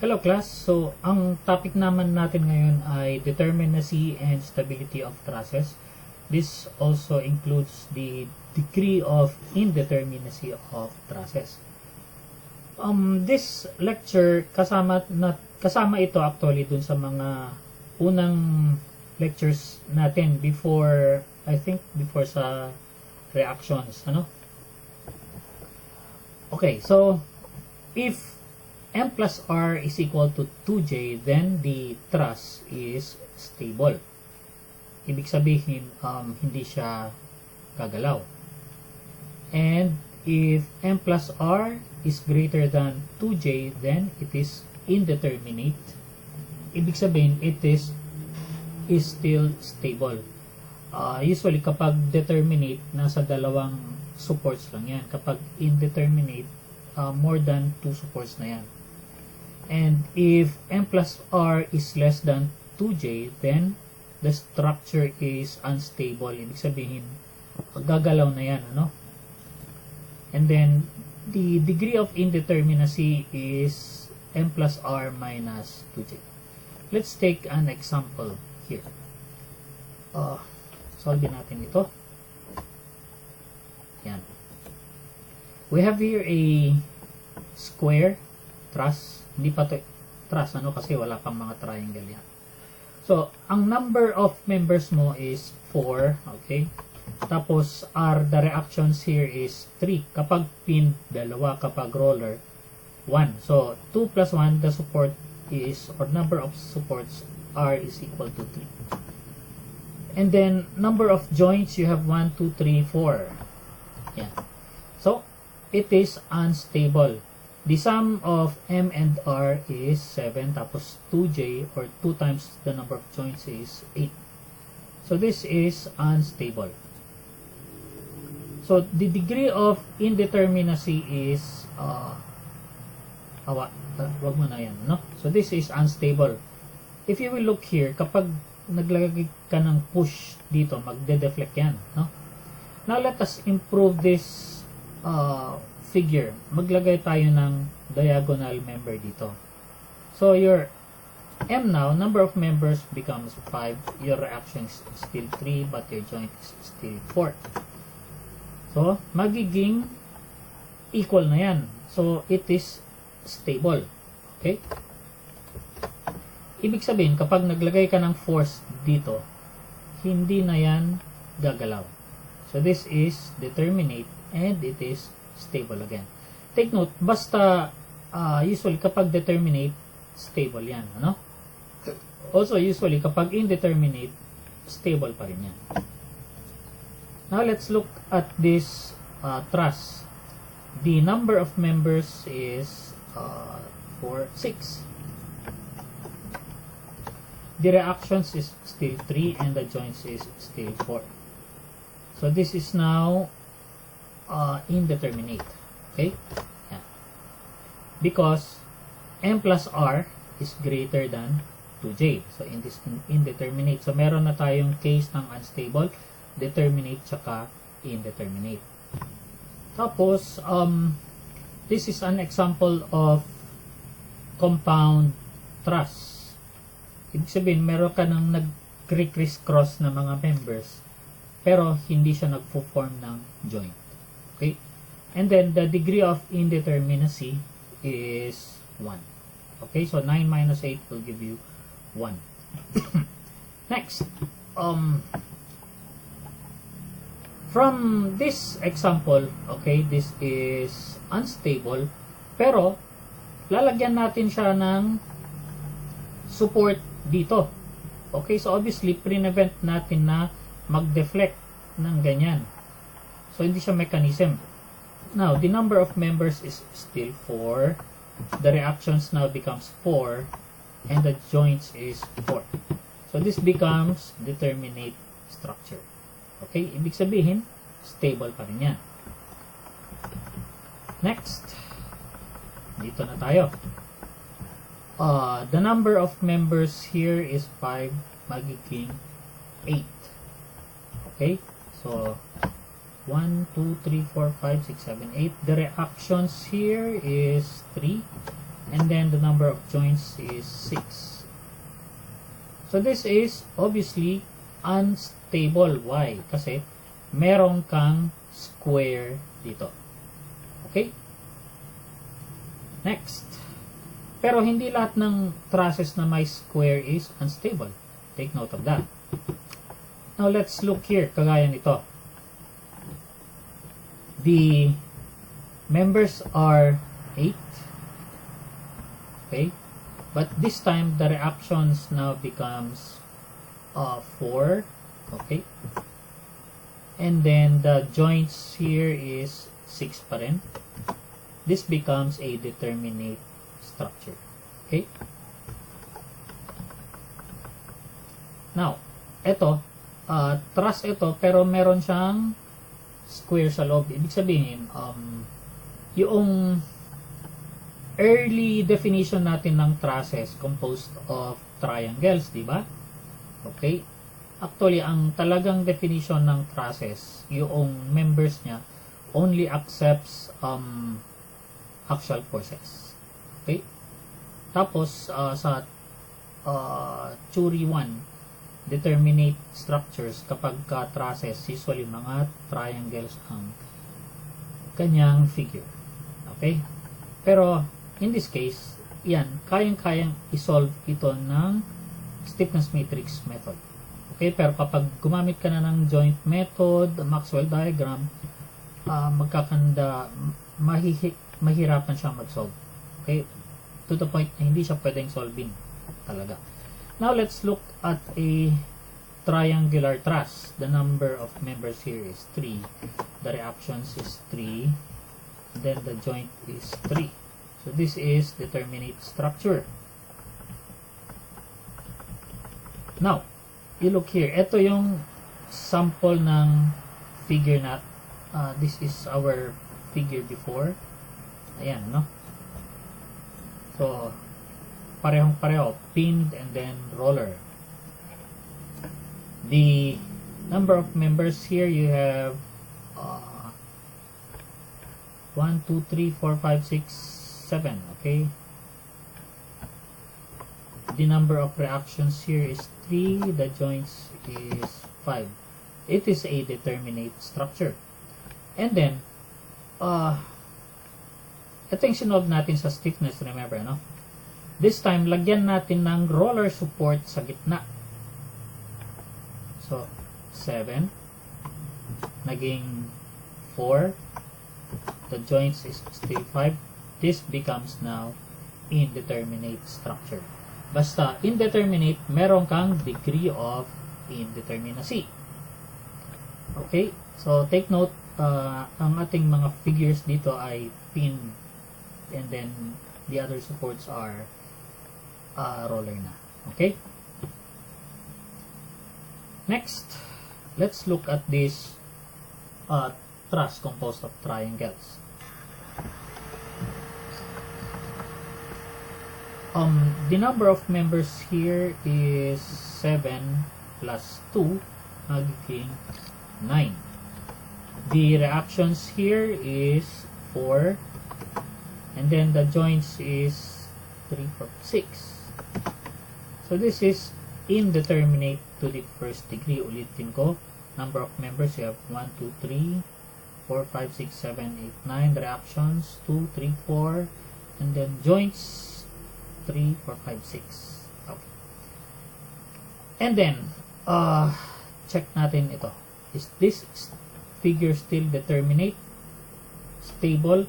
Hello class, so ang topic naman natin ngayon ay Determinacy and Stability of Trusses. This also includes the degree of indeterminacy of trusses. This lecture kasama ito actually dun sa mga unang lectures natin before sa reactions, ano? Okay, so if M plus R is equal to 2J, then the truss is stable. Ibig sabihin, hindi siya gagalaw. And if M plus R is greater than 2J, then it is indeterminate. Ibig sabihin, it is still stable. Usually, kapag determinate, nasa dalawang supports lang yan. Kapag indeterminate, more than 2 supports na yan. And if M plus R is less than 2J, then the structure is unstable. Ibig sabihin, gagalaw na yan, ano? And then, the degree of indeterminacy is M plus R minus 2J. Let's take an example here. Solve natin ito. Yan. We have here a square truss. Hindi pa to truss, ano, kasi wala pang mga triangle yan. So, ang number of members mo is 4, okay? Tapos, the reactions here is 3. Kapag pin, 2. Kapag roller, 1. So, 2 plus 1, the support is, or number of supports, R is equal to 3. And then, number of joints, you have 1, 2, 3, 4. Yan. So, it is unstable. The sum of M and R is 7, tapos 2J, or 2 times the number of joints is 8. So, this is unstable. So, the degree of indeterminacy is, wag mo na yan, no? So, this is unstable. If you will look here, kapag naglagay ka ng push dito, magde-deflect yan, no? Now, let us improve this figure. Maglagay tayo ng diagonal member dito. So, your M now, number of members becomes 5. Your reaction is still 3, but your joint is still 4. So, magiging equal na yan. So, it is stable. Okay? Ibig sabihin, kapag naglagay ka ng force dito, hindi na yan gagalaw. So, this is determinate and it is stable again. Take note, basta usually kapag determinate, stable yan, ano? Also, usually kapag indeterminate, stable pa rin yan. Now, let's look at this truss. The number of members is 6. The reactions is still 3 and the joints is still 4. So, this is now indeterminate. Okay? Yeah. Because M plus R is greater than 2J. So, in this indeterminate. So, meron na tayong case ng unstable, determinate, tsaka indeterminate. Tapos, this is an example of compound truss. Ibig sabihin, meron ka ng nag-criss-cross na mga members, pero hindi siya nagpo-form ng joint. Okay? And then, the degree of indeterminacy is 1. Okay? So, 9 minus 8 will give you 1. Next. From this example, okay, this is unstable, pero, lalagyan natin siya ng support dito. Okay? So, obviously, prevent natin na mag-deflect ng ganyan. So, hindi siya mechanism. Now, the number of members is still 4. The reactions now becomes 4. And the joints is 4. So, this becomes determinate structure. Okay? Ibig sabihin, stable pa rin yan. Next. Dito na tayo. The number of members here is 5. Magiging 8. Okay? So, 1, 2, 3, 4, 5, 6, 7, 8. The reactions here is 3. and then the number of joints is 6. So this is obviously unstable. Why? Kasi meron kang square dito. Okay? Next. Pero hindi lahat ng trusses na may square is unstable. Take note of that. Now let's look here. Kagaya nito. The members are 8. Okay? But this time, the reactions now becomes 4. Okay? And then, the joints here is 6 pa rin. This becomes a determinate structure. Okay? Now, ito, truss ito, pero meron siyang square sa loob. Ibig sabihin, yung early definition natin ng trusses composed of triangles, di ba? Okay? Actually, ang talagang definition ng trusses, yung members niya, only accepts axial forces. Okay? Tapos, sa theory 1, determinate structures, kapag trusses, usually mga triangles ang kanyang figure. Okay? Pero, in this case, yan, kayang-kayang isolve ito ng stiffness matrix method. Okay, pero kapag gumamit ka na ng joint method, Maxwell diagram, mahirapan siyang mag-solve. Okay, to the point na hindi siya pwedeng solving talaga. Now, let's look at a triangular truss. The number of members here is 3. The reactions is 3. Then the joint is 3. So this is determinate structure. Now, you look here. Ito yung sample ng figure na this is our figure before. Ayan, no? So, parehong-pareho. Pinned and then roller. The number of members here, you have 1, 2, 3, 4, 5, 6, 7. Okay? The number of reactions here is 3. The joints is 5. It is a determinate structure. And then, ito yung sinolve natin sa stiffness, remember, no? This time, lagyan natin ng roller support sa gitna. So, 7. Naging 4. The joints is still 5. This becomes now indeterminate structure. Basta indeterminate, meron kang degree of indeterminacy. Okay? So, take note, ang ating mga figures dito ay pinned and then the other supports are roller na. Okay? Next, let's look at this truss composed of triangles. The number of members here is 7 plus 2, magiging 9. The reactions here is 4, and then the joints is 3, 4, 6. So this is indeterminate to the first degree. Ulitin ko, number of members, you have 1, 2, 3, 4, 5, 6, 7, 8, 9. The reactions, 2, 3, 4, and then joints, 3, 4, 5, 6. Okay. And then, check natin ito. Is this figure still determinate, stable,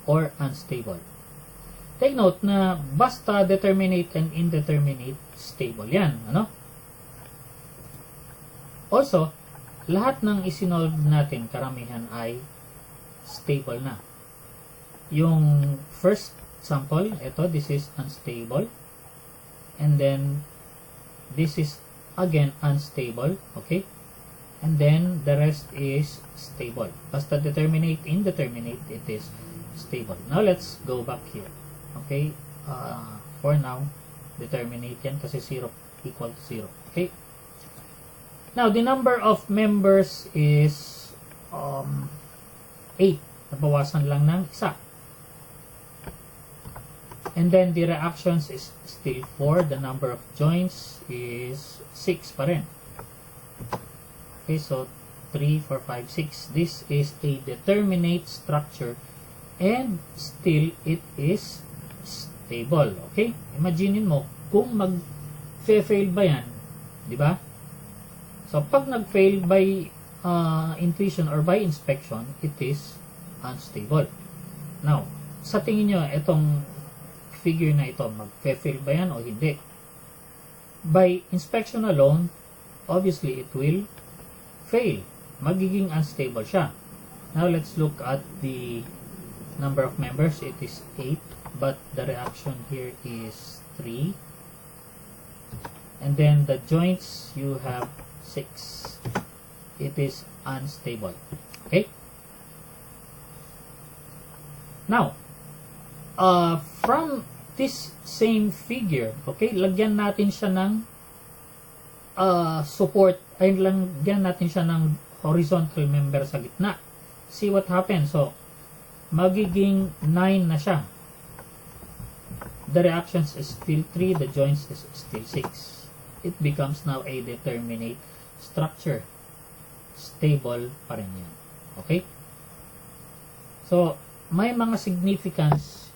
or unstable? Take note na basta determinate and indeterminate, stable yan. Ano? Also, lahat ng isinolve natin, karamihan ay stable na. Yung first sample, ito, this is unstable. And then, this is again unstable. Okay? And then, the rest is stable. Basta determinate, indeterminate, it is stable. Now, let's go back here. Okay? For now, determinate yan kasi 0 equal to 0. Okay? Now, the number of members is 8. Nabawasan lang ng isa. And then the reactions is still 4. The number of joints is 6 pa rin. Okay, so 3, 4, 5, 6. This is a determinate structure and still it is stable. Okay? Imaginin mo, kung mag-fail ba yan, di ba? So, pag nag-fail by intuition or by inspection, it is unstable. Now, sa tingin nyo, itong figure na ito, mag-fail ba yan o hindi? By inspection alone, obviously, it will fail. Magiging unstable siya. Now, let's look at the number of members. It is 8, but the reaction here is 3. And then the joints, you have 6. It is unstable. Okay? Now, from this same figure, okay, lagyan natin siya ng support, ay lagyan natin siya ng horizontal member sa gitna. See what happens. So, magiging 9 na siya. The reactions is still 3, the joints is still 6. It becomes now a determinate structure. Stable pa rin yan. Okay? So, may mga significance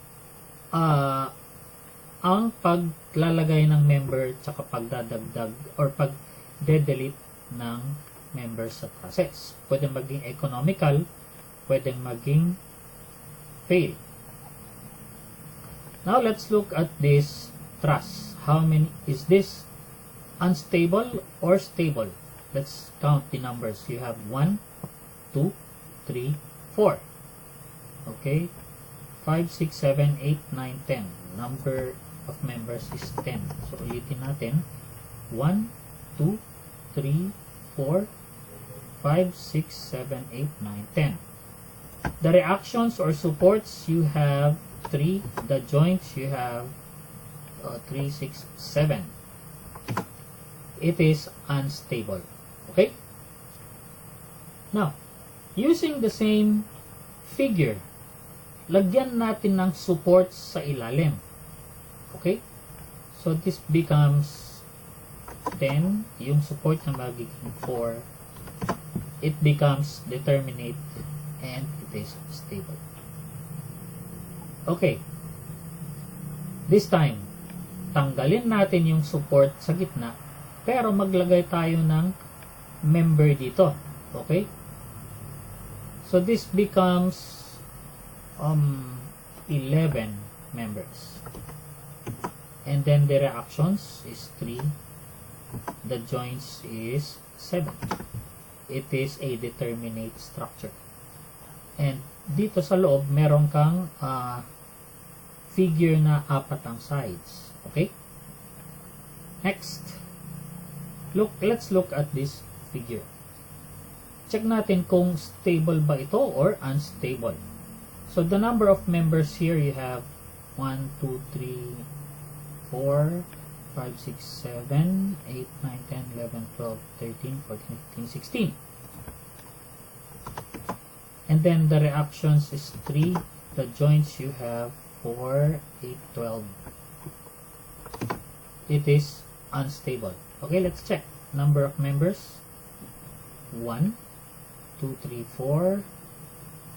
ang paglalagay ng member tsaka pagdadagdag or pag-delete ng members sa process. Pwede maging economical, pwede maging fail. Now, let's look at this truss. How many is this? Unstable or stable? Let's count the numbers. You have 1, 2, 3, 4. Okay? 5, 6, 7, 8, 9, 10. Number of members is 10. So, ulitin natin. 1, 2, 3, 4, 5, 6, 7, 8, 9, 10. The reactions or supports, you have 3. The joints, you have 3, 6, 7. It is unstable. Okay? Now, using the same figure, lagyan natin ng supports sa ilalim. Okay? So, this becomes 10. Yung support na magiging 4. It becomes determinate and it is stable. Okay. This time, tanggalin natin yung support sa gitna, pero maglagay tayo ng member dito. Okay? So, this becomes 11 members. And then the reactions is 3. The joints is 7. It is a determinate structure. And dito sa loob, meron kang figure na 4 ang sides. Okay? Next. Let's look at this figure. Check natin kung stable ba ito or unstable. So, the number of members here, you have 1, 2, 3, 4, 5, 6, 7, 8, 9, 10, 11, 12, 13, 14, 15, 16. And then the reactions is 3. The joints you have 4, 8, 12. It is unstable. Okay, let's check. Number of members. 1, 2, 3, 4,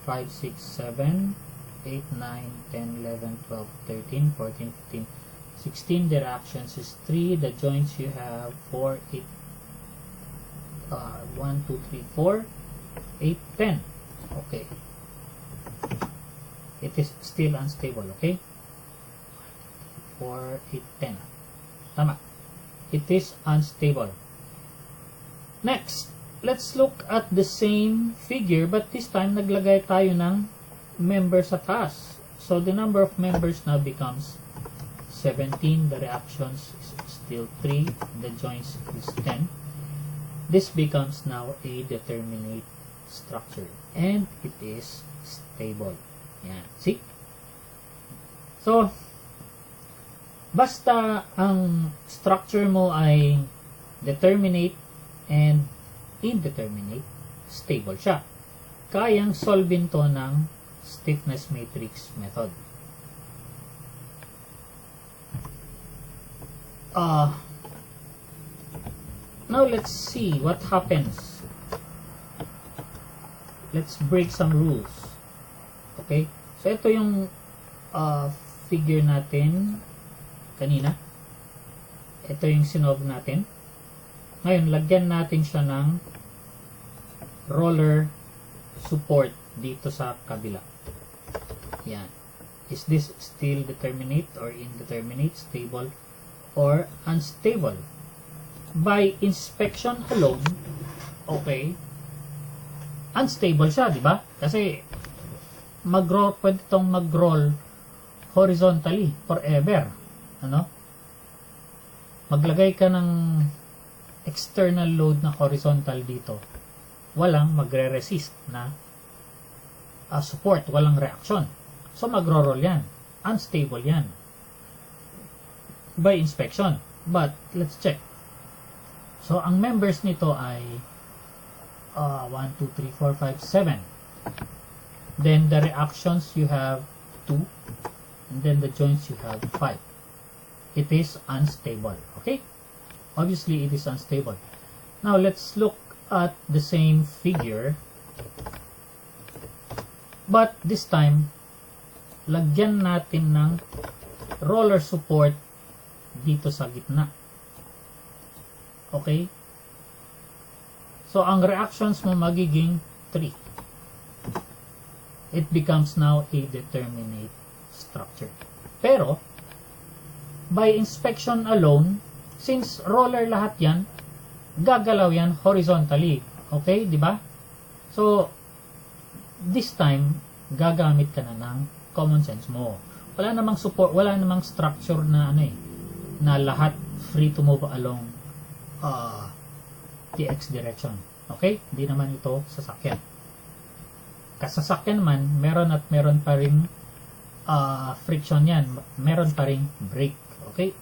5, 6, 7, 8, 9, 10, 11, 12, 13, 14, 15, 16. The reactions is 3. The joints you have 4, 8, 1, 2, 3, 4, 8, 10. Okay. It is still unstable. Okay. 4, 8, 10. Tama. It is unstable. Next, let's look at the same figure, but this time naglagay tayo ng member sa taas. So the number of members now becomes 17. The reactions is still 3. The joints is 10. This becomes now a determinate structure and it is stable. Yan. See? So, basta ang structure mo ay determinate and indeterminate, stable siya. Kayang solvin to ng stiffness matrix method. now let's see what happens. Let's break some rules. Okay? So ito yung figure natin kanina. Ito yung sinolve natin. Ngayon, lagyan natin siya ng roller support dito sa kabila. Yan. Is this still determinate or indeterminate, stable or unstable? By inspection alone, okay, unstable siya, di ba? Kasi pwede itong mag-roll horizontally forever. Ano? Maglagay ka ng external load na horizontal dito. Walang magre-resist na support, walang reaction. So magro-roll yan. Unstable yan. By inspection. But, let's check. So, ang members nito ay 1, 2, 3, 4, 5, 7. Then, the reactions you have 2. And then, the joints you have 5. It is unstable. Okay? Obviously, it is unstable. Now, let's look at the same figure. But, this time, lagyan natin ng roller support dito sa gitna. Okay? So, ang reactions mo magiging 3. It becomes now a determinate structure. Pero, by inspection alone, since roller lahat yan, gagalaw yan horizontally. Okay? Diba? So, this time, gagamit ka na ng common sense mo. Wala namang support, wala namang structure na na lahat free to move along the x direction. Okay? Hindi naman ito sasakyan. Kasasakyan man, meron pa ring friction yan. Meron pa ring brake. Okay?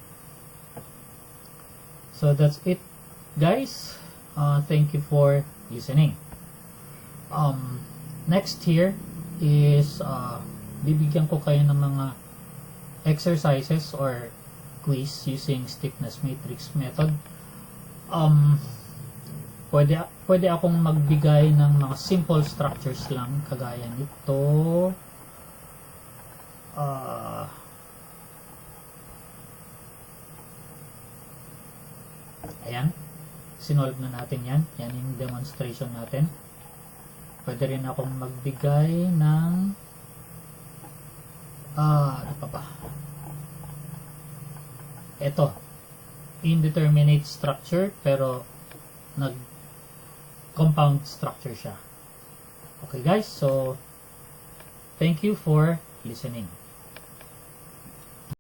So that's it, guys. Thank you for listening. Next here is bibigyan ko kayo ng mga exercises or quiz using stiffness matrix method. Pwede akong magbigay ng mga simple structures lang kagaya nito. Ayan, sinolve na natin yan. Yan yung demonstration natin. Pwede rin akong magbigay ng ano pa ba? Ito, indeterminate structure pero nag-compound structure siya. Okay guys, so thank you for listening.